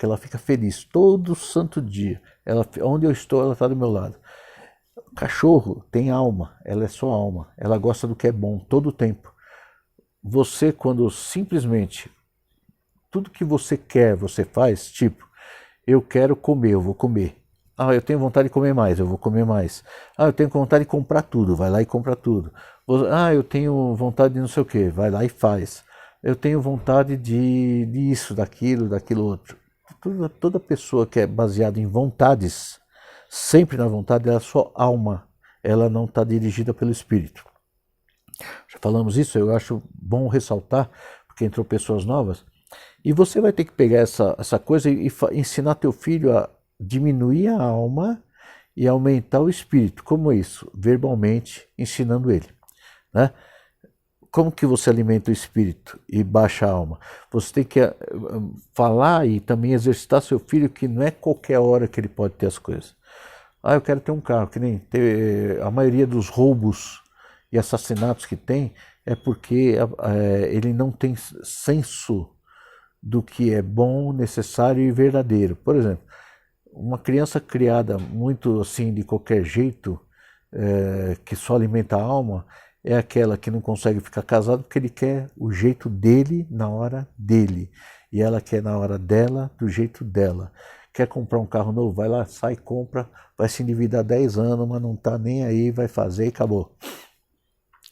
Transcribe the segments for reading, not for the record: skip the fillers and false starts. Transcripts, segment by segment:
porque ela fica feliz todo santo dia. Onde eu estou, ela está do meu lado. Cachorro tem alma, ela é só alma, ela gosta do que é bom todo o tempo. Você, quando simplesmente tudo que você quer, você faz, tipo, eu quero comer, eu vou comer. Ah, eu tenho vontade de comer mais, eu vou comer mais. Ah, eu tenho vontade de comprar tudo, vai lá e compra tudo. Ah, eu tenho vontade de não sei o que, vai lá e faz. Eu tenho vontade de isso, daquilo outro. Toda pessoa que é baseada em vontades, sempre na vontade, ela é só alma, ela não está dirigida pelo espírito. Já falamos isso, eu acho bom ressaltar, porque entrou pessoas novas. E você vai ter que pegar essa coisa e ensinar teu filho a diminuir a alma e aumentar o espírito. Como isso? Verbalmente, ensinando ele. Né? Como que você alimenta o espírito e baixa a alma? Você tem que falar e também exercitar seu filho que não é qualquer hora que ele pode ter as coisas. Ah, eu quero ter um carro, que nem a maioria dos roubos e assassinatos que tem é porque ele não tem senso do que é bom, necessário e verdadeiro. Por exemplo, uma criança criada muito assim de qualquer jeito, que só alimenta a alma, é aquela que não consegue ficar casado porque ele quer o jeito dele na hora dele. E ela quer na hora dela, do jeito dela. Quer comprar um carro novo? Vai lá, sai, compra, vai se endividar 10 anos, mas não está nem aí, vai fazer e acabou.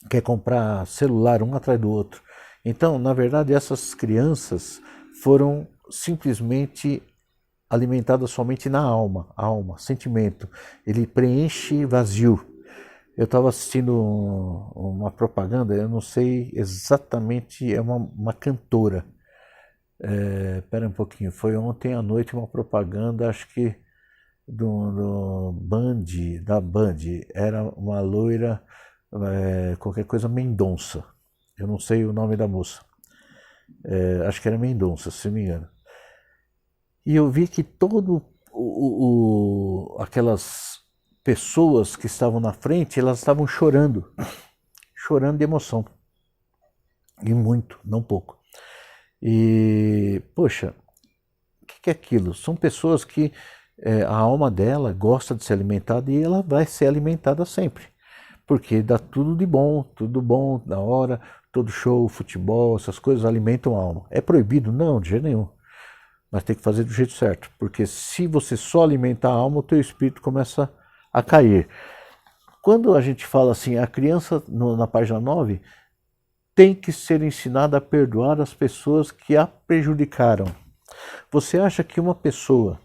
Quer comprar celular um atrás do outro. Então, na verdade, essas crianças foram simplesmente alimentadas somente na alma, sentimento. Ele preenche vazio. Eu estava assistindo uma propaganda, eu não sei exatamente, é uma cantora. Espera um pouquinho, foi ontem à noite uma propaganda, acho que do Band, da Band, era uma loira, qualquer coisa Mendonça, eu não sei o nome da moça, acho que era Mendonça, se não me engano. E eu vi que todo aquelas pessoas que estavam na frente, elas estavam chorando, chorando de emoção, e muito, não pouco. E, poxa, o que é aquilo? São pessoas que a alma dela gosta de ser alimentada e ela vai ser alimentada sempre. Porque dá tudo bom, da hora, todo show, futebol, essas coisas alimentam a alma. É proibido? Não, de jeito nenhum. Mas tem que fazer do jeito certo. Porque se você só alimentar a alma, o teu espírito começa a cair. Quando a gente fala assim, a criança, na página 9, tem que ser ensinada a perdoar as pessoas que a prejudicaram. Você acha que uma pessoa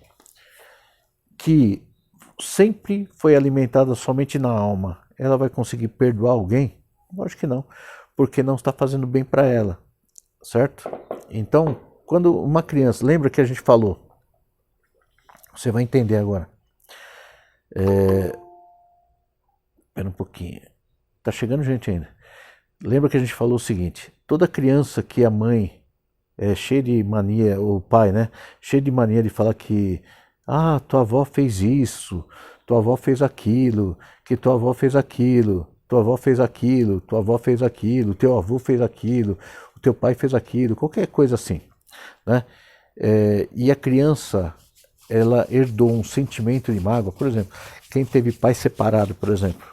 que sempre foi alimentada somente na alma, ela vai conseguir perdoar alguém? Acho que não, porque não está fazendo bem para ela, certo? Então, quando uma criança, lembra que a gente falou, você vai entender agora. Espera um pouquinho, tá chegando gente ainda. Lembra que a gente falou o seguinte, toda criança que a mãe é cheia de mania, o pai, né? Cheio de mania de falar que tua avó fez isso, tua avó fez aquilo, que tua avó fez aquilo, tua avó fez aquilo, tua avó fez aquilo, teu avô fez aquilo, o teu pai fez aquilo, qualquer coisa assim, né? E a criança, ela herdou um sentimento de mágoa, por exemplo, quem teve pai separado, por exemplo,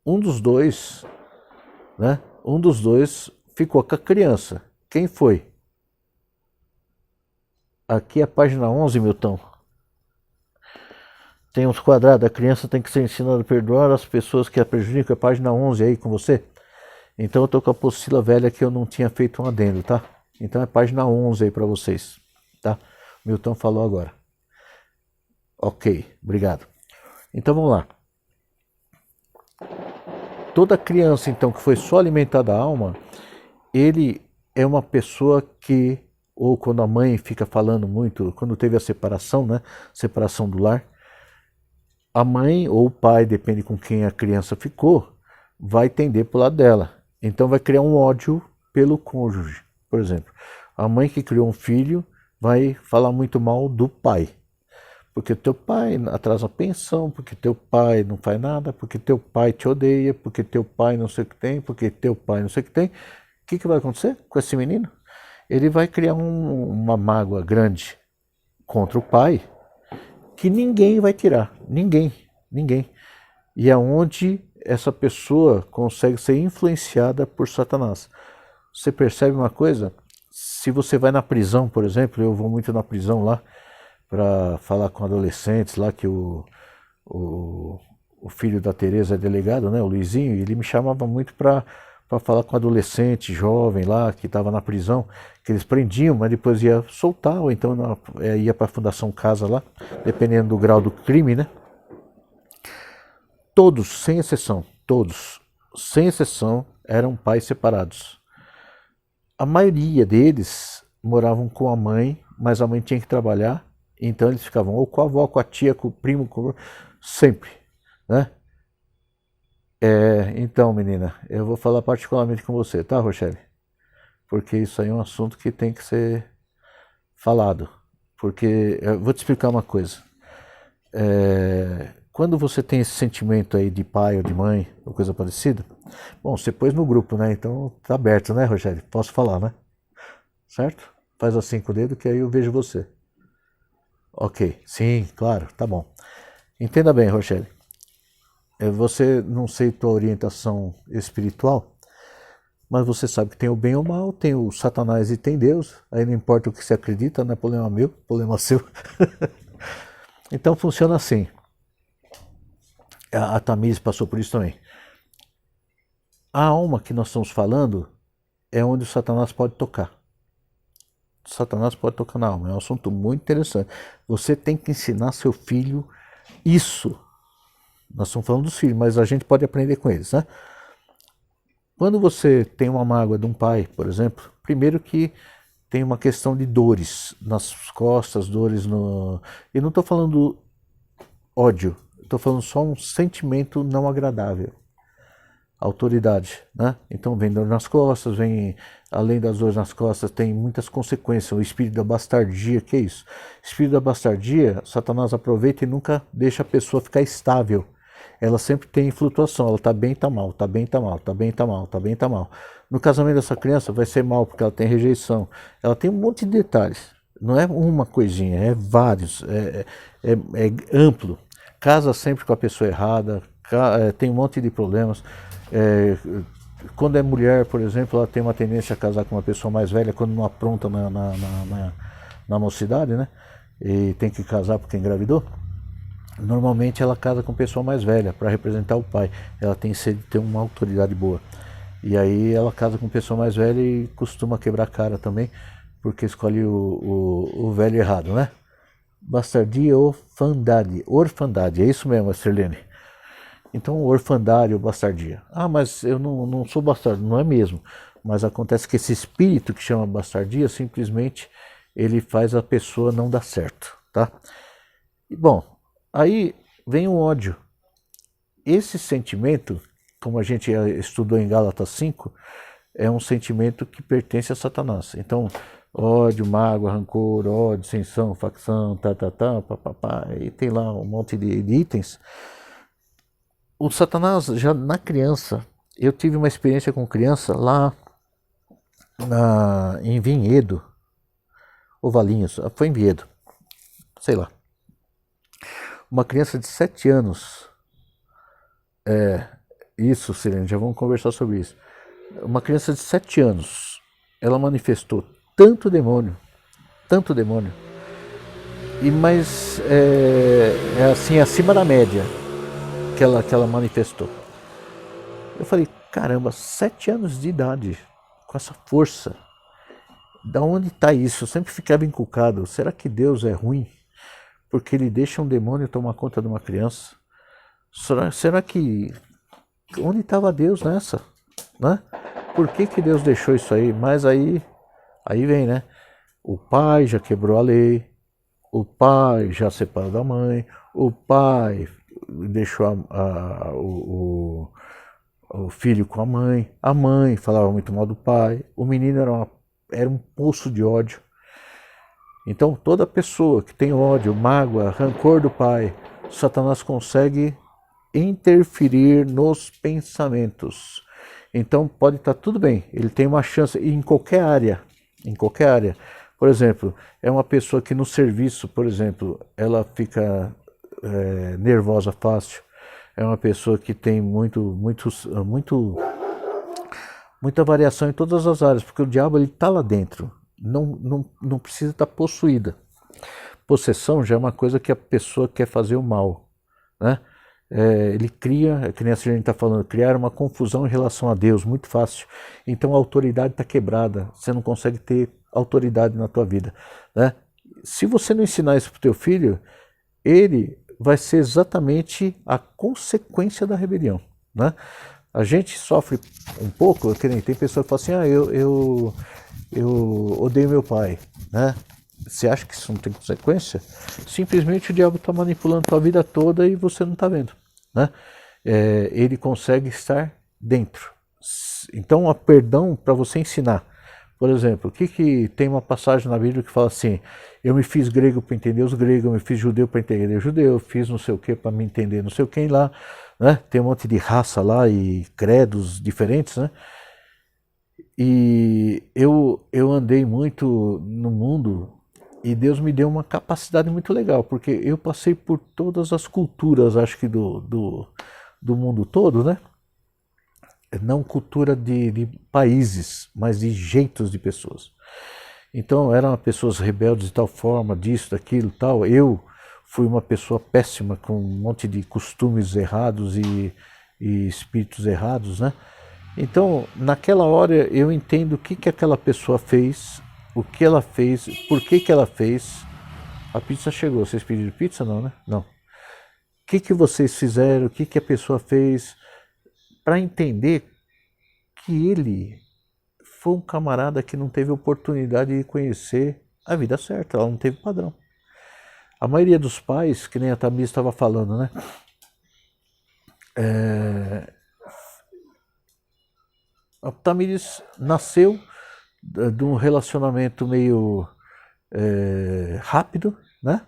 um dos dois, né? Um dos dois ficou com a criança. Quem foi? Aqui é a página 11, Milton. Tem uns quadrados. A criança tem que ser ensinada a perdoar as pessoas que a prejudicam. É a página 11 aí com você. Então eu tô com a apostila velha que eu não tinha feito um adendo, tá? Então é página 11 aí para vocês, tá? O Milton falou agora. Ok, obrigado. Então vamos lá. Toda criança, então, que foi só alimentada a alma, ele é uma pessoa que, ou quando a mãe fica falando muito, quando teve a separação, né? Separação do lar, a mãe ou o pai, depende com quem a criança ficou, vai tender para o lado dela. Então vai criar um ódio pelo cônjuge, por exemplo. A mãe que criou um filho vai falar muito mal do pai. Porque teu pai atrasa a pensão, porque teu pai não faz nada, porque teu pai te odeia, porque teu pai não sei o que tem, porque teu pai não sei o que tem. O que vai acontecer com esse menino? Ele vai criar uma mágoa grande contra o pai que ninguém vai tirar. Ninguém. E é onde essa pessoa consegue ser influenciada por Satanás. Você percebe uma coisa? Se você vai na prisão, por exemplo, eu vou muito na prisão lá para falar com adolescentes lá, que o filho da Tereza é delegado, né, o Luizinho, e ele me chamava muito para falar com adolescente, jovem lá, que estava na prisão, que eles prendiam, mas depois ia soltar, ou então ia para a Fundação Casa lá, dependendo do grau do crime, né? Todos, sem exceção, eram pais separados. A maioria deles moravam com a mãe, mas a mãe tinha que trabalhar, então eles ficavam ou com a avó, com a tia, com o primo, sempre, né? Então, menina, eu vou falar particularmente com você, tá, Rochelle? Porque isso aí é um assunto que tem que ser falado. Porque eu vou te explicar uma coisa. Quando você tem esse sentimento aí de pai ou de mãe, ou coisa parecida, bom, você pôs no grupo, né? Então tá aberto, né, Rogério? Posso falar, né? Certo? Faz assim com o dedo que aí eu vejo você. Ok, sim, claro, tá bom. Entenda bem, Rogério. Você não sei tua orientação espiritual, mas você sabe que tem o bem e o mal, tem o Satanás e tem Deus. Aí não importa o que você acredita, não é problema meu, problema seu. Então funciona assim. A Tamires passou por isso também. A alma que nós estamos falando é onde o Satanás pode tocar. Satanás pode tocar na alma. É um assunto muito interessante. Você tem que ensinar seu filho isso. Nós estamos falando dos filhos, mas a gente pode aprender com eles, né? Quando você tem uma mágoa de um pai, por exemplo, primeiro que tem uma questão de dores nas costas, dores no... E não estou falando ódio, estou falando só um sentimento não agradável. Autoridade, né? Então vem dor nas costas, vem, além das dores nas costas, tem muitas consequências. O espírito da bastardia, que é isso? O espírito da bastardia, Satanás aproveita e nunca deixa a pessoa ficar estável. Ela sempre tem flutuação, ela tá bem, tá mal, tá bem, tá mal, tá bem, tá mal, tá bem, tá mal. No casamento dessa criança vai ser mal, porque ela tem rejeição. Ela tem um monte de detalhes. Não é uma coisinha, é vários, é amplo. Casa sempre com a pessoa errada, tem um monte de problemas. Quando é mulher, por exemplo, ela tem uma tendência a casar com uma pessoa mais velha quando não apronta na mocidade, né? E tem que casar porque engravidou. Normalmente ela casa com pessoa mais velha para representar o pai. Ela tem sede de ter uma autoridade boa. E aí ela casa com pessoa mais velha e costuma quebrar a cara também, porque escolhe o velho errado, né? Bastardia ou orfandade. Orfandade, é isso mesmo, Estrelene. Então, orfandade ou bastardia. Ah, mas eu não sou bastardo. Não é mesmo. Mas acontece que esse espírito que chama bastardia, simplesmente, ele faz a pessoa não dar certo, tá? E, bom, aí vem o ódio. Esse sentimento, como a gente estudou em Gálatas 5, é um sentimento que pertence a Satanás. Então, ódio, mágoa, rancor, ódio, dissensão, facção, papapá, e tem lá um monte de itens. O Satanás, já na criança, eu tive uma experiência com criança lá em Vinhedo, ou Valinhos, foi em Vinhedo, sei lá. Uma criança de 7 anos, isso, Sirene, já vamos conversar sobre isso. Uma criança de 7 anos, ela manifestou tanto demônio, mas assim, acima da média que ela manifestou. Eu falei, caramba, 7 anos de idade, com essa força, da onde está isso? Eu sempre ficava encucado, será que Deus é ruim? Porque ele deixa um demônio tomar conta de uma criança? Será que... Onde estava Deus nessa? Né? Por que Deus deixou isso aí? Mas aí vem, né? O pai já quebrou a lei, o pai já separou da mãe, o pai deixou o filho com a mãe falava muito mal do pai, o menino era um poço de ódio. Então toda pessoa que tem ódio, mágoa, rancor do pai, Satanás consegue interferir nos pensamentos. Então pode estar tudo bem, ele tem uma chance em qualquer área, Por exemplo, é uma pessoa que no serviço, por exemplo, ela fica nervosa fácil. É uma pessoa que tem muita variação em todas as áreas, porque o diabo ele está lá dentro. Não precisa estar possuída. Possessão já é uma coisa que a pessoa quer fazer o mal, né? Ele cria, que nem a gente está falando, criar uma confusão em relação a Deus, muito fácil. Então a autoridade está quebrada, você não consegue ter autoridade na tua vida, né? Se você não ensinar isso para o teu filho, ele vai ser exatamente a consequência da rebelião, né? A gente sofre um pouco, que nem tem pessoa que fala assim, eu odeio meu pai, né? Você acha que isso não tem consequência? Simplesmente o diabo está manipulando a tua vida toda e você não está vendo, né? Ele consegue estar dentro. Então, há perdão para você ensinar. Por exemplo, o que tem uma passagem na Bíblia que fala assim: eu me fiz grego para entender os gregos, eu me fiz judeu para entender os judeus, fiz não sei o que para me entender não sei o quem lá, né? Tem um monte de raça lá e credos diferentes, né? E eu andei muito no mundo e Deus me deu uma capacidade muito legal, porque eu passei por todas as culturas, acho que do mundo todo, né? Não cultura de países, mas de jeitos de pessoas. Então eram pessoas rebeldes de tal forma, disso, daquilo, tal. Eu fui uma pessoa péssima, com um monte de costumes errados e espíritos errados, né? Então, naquela hora eu entendo o que aquela pessoa fez, o que ela fez, por que ela fez. A pizza chegou. Vocês pediram pizza? Não, né? Não. O que vocês fizeram, o que a pessoa fez, para entender que ele foi um camarada que não teve oportunidade de conhecer a vida certa, ela não teve padrão. A maioria dos pais, que nem a Tamires estava falando, né? A Tamires nasceu de um relacionamento meio rápido, né?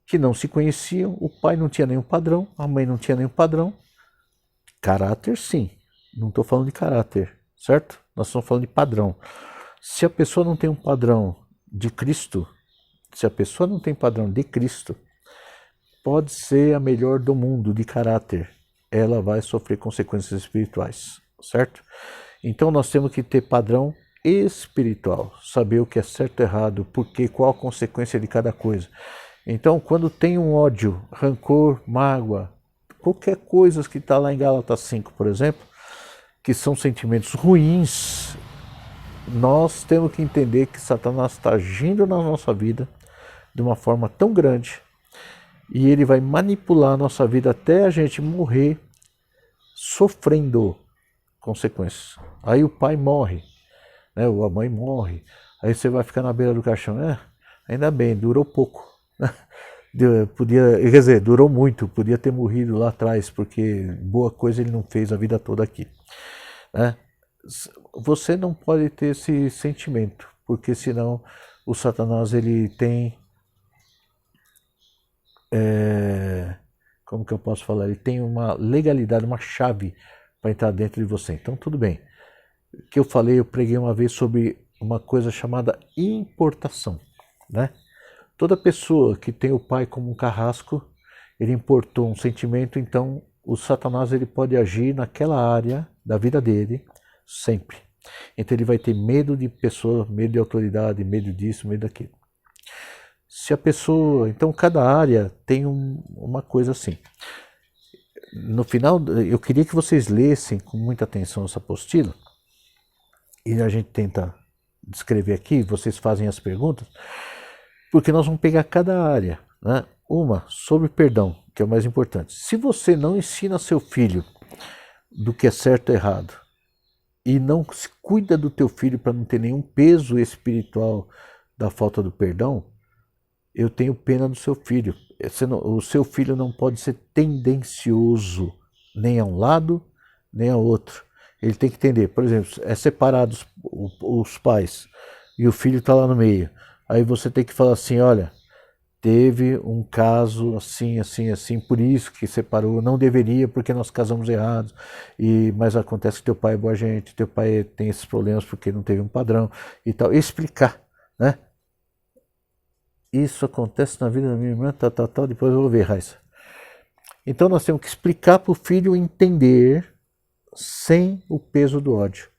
Que não se conheciam, o pai não tinha nenhum padrão, a mãe não tinha nenhum padrão. Caráter, sim. Não estou falando de caráter, certo? Nós estamos falando de padrão. Se a pessoa não tem um padrão de Cristo, se a pessoa não tem padrão de Cristo, pode ser a melhor do mundo de caráter, ela vai sofrer consequências espirituais, certo? Então nós temos que ter padrão espiritual, saber o que é certo e errado, porque qual a consequência de cada coisa. Então, quando tem um ódio, rancor, mágoa, qualquer coisa que está lá em Gálatas 5, por exemplo, que são sentimentos ruins, nós temos que entender que Satanás está agindo na nossa vida de uma forma tão grande e ele vai manipular a nossa vida até a gente morrer sofrendo consequências. Aí o pai morre, né? Ou a mãe morre, aí você vai ficar na beira do caixão. Ainda bem, durou pouco. Quer dizer, durou muito, podia ter morrido lá atrás, porque boa coisa ele não fez a vida toda aqui, né? Você não pode ter esse sentimento, porque senão o Satanás ele tem, como que eu posso falar, ele tem uma legalidade, uma chave para entrar dentro de você. Então tudo bem. O que eu preguei uma vez sobre uma coisa chamada importação, né? Toda pessoa que tem o pai como um carrasco, ele importou um sentimento, então o Satanás ele pode agir naquela área da vida dele sempre. Então ele vai ter medo de pessoa, medo de autoridade, medo disso, medo daquilo. Se a pessoa, então cada área tem uma coisa assim. No final, eu queria que vocês lessem com muita atenção essa apostila e a gente tenta descrever aqui, vocês fazem as perguntas. Porque nós vamos pegar cada área, né? Uma sobre perdão, que é o mais importante. Se você não ensina seu filho do que é certo e errado, e não se cuida do teu filho para não ter nenhum peso espiritual da falta do perdão, eu tenho pena do seu filho. O seu filho não pode ser tendencioso nem a um lado, nem a outro. Ele tem que entender, por exemplo, é separados os pais e o filho está lá no meio. Aí você tem que falar assim, olha, teve um caso assim, assim, assim, por isso que separou, não deveria porque nós casamos errados, mas acontece que teu pai é boa gente, teu pai tem esses problemas porque não teve um padrão e tal. Explicar, né? isso acontece na vida da minha irmã, tal, depois eu vou ver, Raíssa. Então nós temos que explicar para o filho entender sem o peso do ódio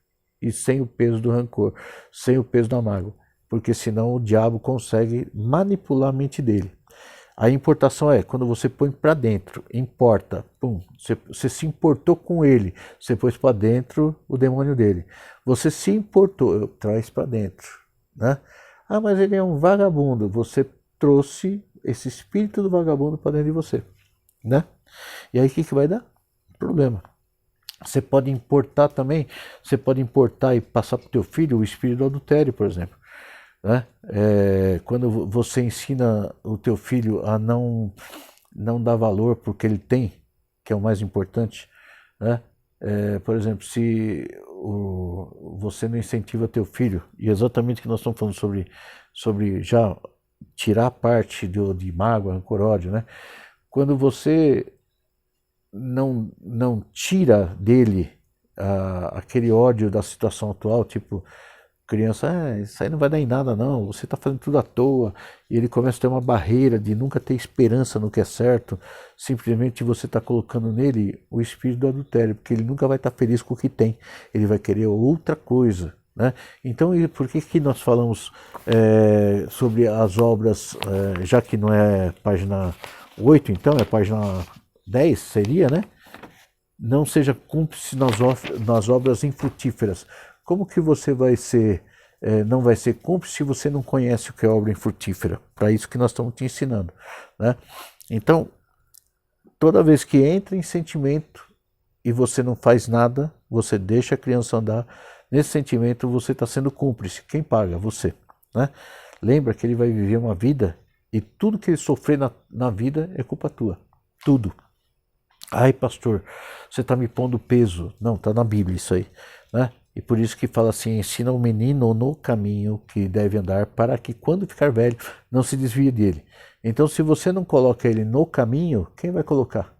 e sem o peso do rancor, sem o peso da mágoa, porque senão o diabo consegue manipular a mente dele. A importação é quando você põe para dentro, importa, pum, você se importou com ele, você pôs para dentro o demônio dele. Você se importou, traz para dentro, né? Ah, mas ele é um vagabundo. Você trouxe esse espírito do vagabundo para dentro de você, né? E aí o que vai dar? Problema. Você pode importar também, você pode importar e passar para o teu filho o espírito do adultério, por exemplo. Né? Quando você ensina o teu filho a não dar valor para o que ele tem, que é o mais importante, né? Por exemplo, se você não incentiva teu filho, e exatamente o que nós estamos falando sobre já tirar a parte de mágoa, rancor, ódio, né? Quando você não tira dele aquele ódio da situação atual, tipo, criança, isso aí não vai dar em nada não, você está fazendo tudo à toa, e ele começa a ter uma barreira de nunca ter esperança no que é certo, simplesmente você está colocando nele o espírito do adultério, porque ele nunca vai estar feliz com o que tem, ele vai querer outra coisa, né? Então, por que nós falamos sobre as obras, já que não é página 8, então é página 10, seria, né? Não seja cúmplice nas obras infrutíferas. Como que você vai ser, não vai ser cúmplice se você não conhece o que é obra infrutífera? Para isso que nós estamos te ensinando, né? Então, toda vez que entra em sentimento e você não faz nada, você deixa a criança andar, nesse sentimento você está sendo cúmplice. Quem paga? Você, né? Lembra que ele vai viver uma vida e tudo que ele sofrer na vida é culpa tua. Tudo. Ai, pastor, você está me pondo peso. Não, está na Bíblia isso aí, né? E por isso que fala assim, ensina o menino no caminho que deve andar, para que quando ficar velho não se desvie dele. Então, se você não coloca ele no caminho, quem vai colocar?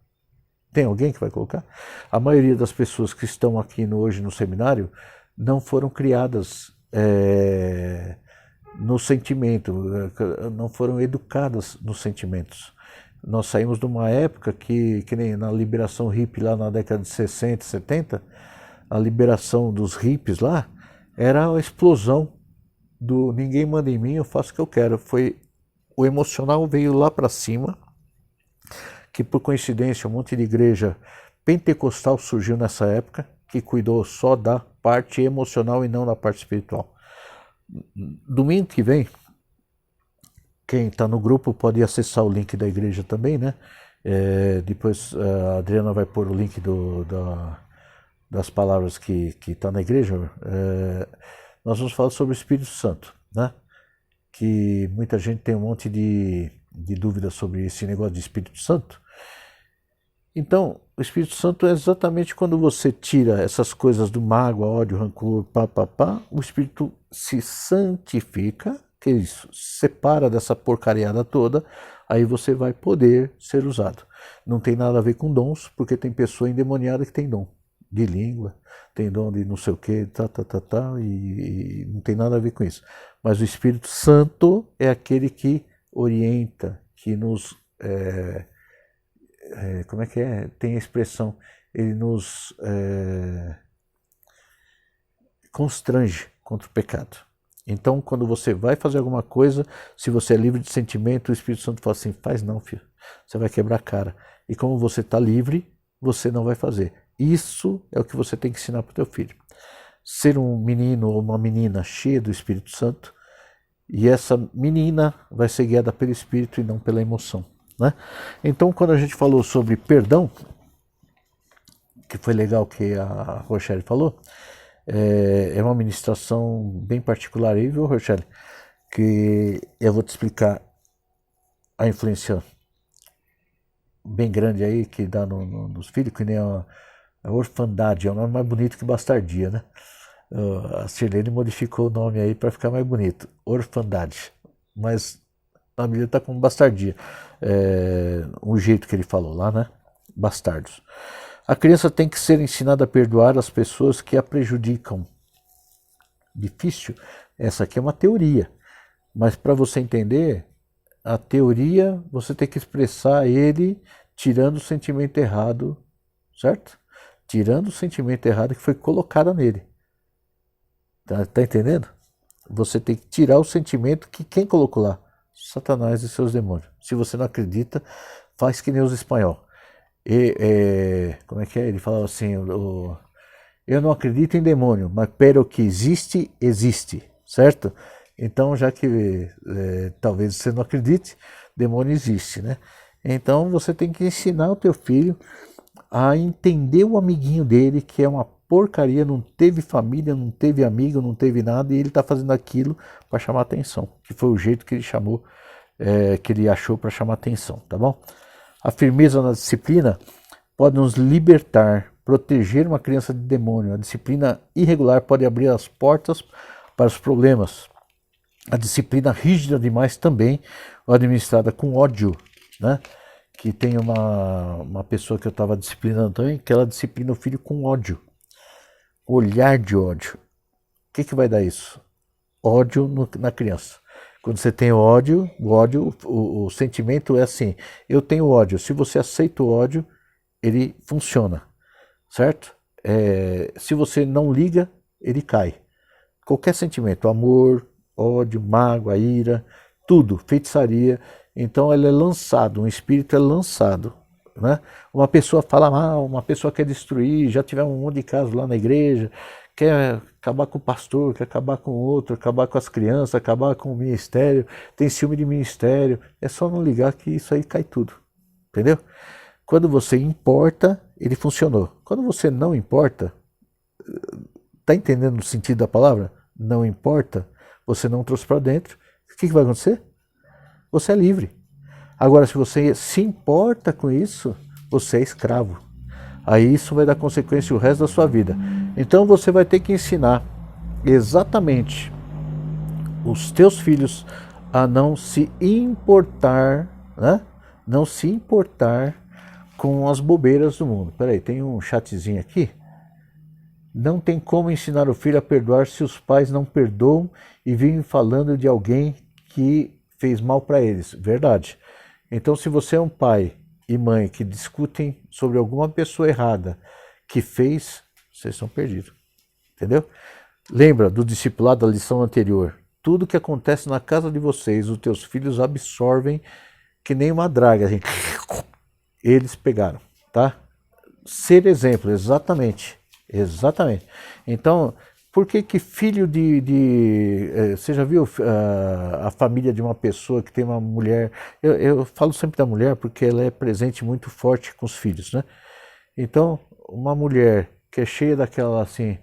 Tem alguém que vai colocar? A maioria das pessoas que estão aqui hoje no seminário não foram criadas no sentimento, não foram educadas nos sentimentos. Nós saímos de uma época que nem na liberação hippie lá na década de 60, 70, a liberação dos hippies lá era a explosão do ninguém manda em mim, eu faço o que eu quero. O emocional veio lá para cima, que por coincidência um monte de igreja pentecostal surgiu nessa época, que cuidou só da parte emocional e não da parte espiritual. Domingo que vem, quem está no grupo pode acessar o link da igreja também, né? Depois a Adriana vai pôr o link das palavras que está na igreja. Nós vamos falar sobre o Espírito Santo, né? Que muita gente tem um monte de dúvidas sobre esse negócio de Espírito Santo. Então, o Espírito Santo é exatamente quando você tira essas coisas do mágoa, ódio, rancor, o Espírito se santifica, que é isso, separa dessa porcariada toda, aí você vai poder ser usado. Não tem nada a ver com dons, porque tem pessoa endemoniada que tem dom de língua, tem dom de não sei o que, e não tem nada a ver com isso. Mas o Espírito Santo é aquele que orienta, que nos... como é que é? Tem a expressão, ele nos constrange contra o pecado. Então, quando você vai fazer alguma coisa, se você é livre de sentimento, o Espírito Santo fala assim, faz não, filho, você vai quebrar a cara. E como você está livre, você não vai fazer. Isso é o que você tem que ensinar para o teu filho. Ser um menino ou uma menina cheia do Espírito Santo, e essa menina vai ser guiada pelo Espírito e não pela emoção, né? Então, quando a gente falou sobre perdão, que foi legal que a Rochelle falou, é uma ministração bem particular aí, viu, Rochelle? Que eu vou te explicar a influência bem grande aí que dá nos filhos, que nem a orfandade, é um nome mais bonito que bastardia, né? A Sirlene modificou o nome aí para ficar mais bonito, orfandade, mas na Bíblia está como bastardia, o jeito que ele falou lá, né? Bastardos. A criança tem que ser ensinada a perdoar as pessoas que a prejudicam. Difícil? Essa aqui é uma teoria, mas para você entender, a teoria, você tem que expressar ele tirando o sentimento errado, certo? Tirando o sentimento errado que foi colocado nele. Tá entendendo? Você tem que tirar o sentimento que quem colocou lá? Satanás e seus demônios. Se você não acredita, faz que nem os espanhol. Como é que é? Ele falava assim, eu não acredito em demônio, mas pero que existe, existe, certo? Então, já que talvez você não acredite, demônio existe, né? Então, você tem que ensinar o teu filho a entender o amiguinho dele, que é uma porcaria, não teve família, não teve amigo, não teve nada, e ele está fazendo aquilo para chamar atenção, que foi o jeito que ele chamou, que ele achou para chamar atenção, tá bom? A firmeza na disciplina pode nos libertar, proteger uma criança de demônio. A disciplina irregular pode abrir as portas para os problemas. A disciplina rígida demais também, ou administrada com ódio, né? Que tem uma pessoa que eu estava disciplinando também, que ela disciplina o filho com ódio. Olhar de ódio. O que vai dar isso? Ódio na criança. Quando você tem ódio, o sentimento é assim, eu tenho ódio, se você aceita o ódio, ele funciona, certo? Se você não liga, ele cai. Qualquer sentimento, amor, ódio, mágoa, ira, tudo, feitiçaria, então ele é lançado, um espírito é lançado, né? Uma pessoa fala mal, uma pessoa quer destruir, já tivemos um monte de casos lá na igreja, quer acabar com o pastor, quer acabar com o outro, acabar com as crianças, acabar com o ministério, tem ciúme de ministério, é só não ligar que isso aí cai tudo, entendeu? Quando você importa, ele funcionou. Quando você não importa, tá entendendo o sentido da palavra? Não importa, você não trouxe para dentro, o que vai acontecer? Você é livre. Agora, se você se importa com isso, você é escravo. Aí isso vai dar consequência o resto da sua vida. Então você vai ter que ensinar exatamente os teus filhos a não se importar, né? Não se importar com as bobeiras do mundo. Peraí, tem um chatzinho aqui. Não tem como ensinar o filho a perdoar se os pais não perdoam e vivem falando de alguém que fez mal para eles. Verdade. Então, se você é um pai e mãe que discutem sobre alguma pessoa errada que fez, vocês estão perdidos. Entendeu? Lembra do discipulado da lição anterior. Tudo que acontece na casa de vocês, os teus filhos absorvem que nem uma draga. Assim, eles pegaram, tá? Ser exemplo, exatamente. Exatamente. Então, por que filho você já viu a família de uma pessoa que tem uma mulher? Eu falo sempre da mulher porque ela é presente muito forte com os filhos, né? Então, uma mulher que é cheia daquela assim,